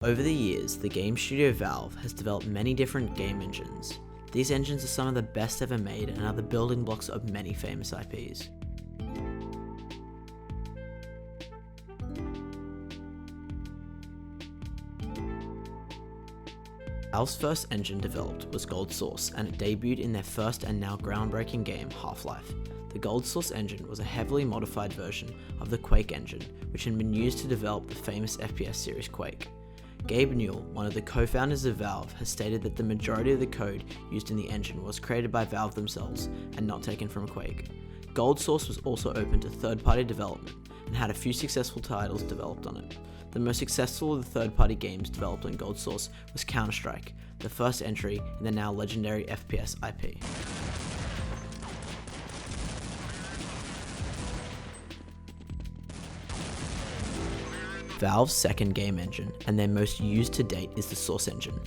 Over the years, the game studio Valve has developed many different game engines. These engines are some of the best ever made and are the building blocks of many famous IPs. Valve's first engine developed was Gold Source, and it debuted in their first and now groundbreaking game, Half-Life. The Gold Source engine was a heavily modified version of the Quake engine, which had been used to develop the famous FPS series Quake. Gabe Newell, one of the co-founders of Valve, has stated that the majority of the code used in the engine was created by Valve themselves and not taken from Quake. Gold Source was also open to third-party development and had a few successful titles developed on it. The most successful of the third-party games developed on Gold Source was Counter-Strike, the first entry in the now legendary FPS IP. Valve's second game engine, and their most used to date, is the Source engine.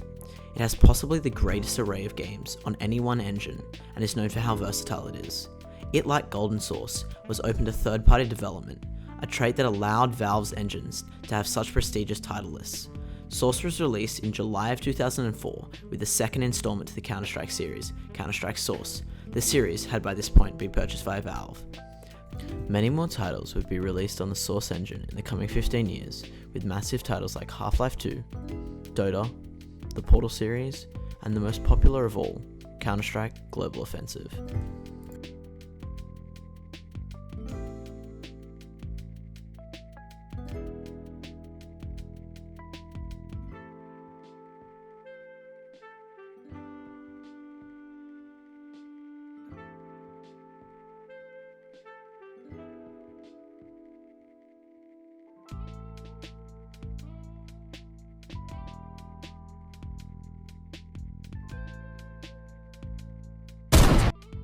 It has possibly the greatest array of games on any one engine, and is known for how versatile it is. It, like Golden Source, was open to third-party development, a trait that allowed Valve's engines to have such prestigious title lists. Source was released in July of 2004 with the second installment to the Counter-Strike series, Counter-Strike Source. The series had by this point been purchased by Valve. Many more titles would be released on the Source engine in the coming 15 years, with massive titles like Half-Life 2, Dota, the Portal series, and the most popular of all, Counter-Strike Global Offensive.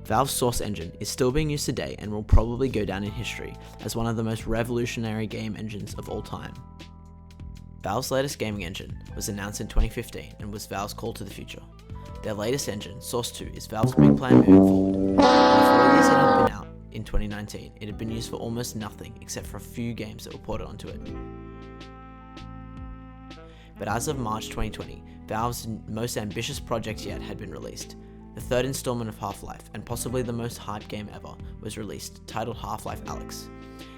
Valve's Source engine is still being used today and will probably go down in history as one of the most revolutionary game engines of all time. Valve's latest gaming engine was announced in 2015 and was Valve's call to the future. Their latest engine, Source 2, is Valve's big plan moving forward. In the 4 years it had been out in 2019, it had been used for almost nothing except for a few games that were ported onto it. But as of March 2020, Valve's most ambitious project yet had been released. The third installment of Half-Life, and possibly the most hyped game ever, was released, titled Half-Life Alyx.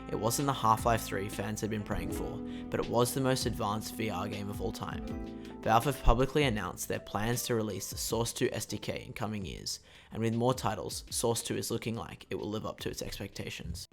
It wasn't the Half-Life 3 fans had been praying for, but it was the most advanced VR game of all time. Valve have publicly announced their plans to release the Source 2 SDK in coming years, and with more titles, Source 2 is looking like it will live up to its expectations.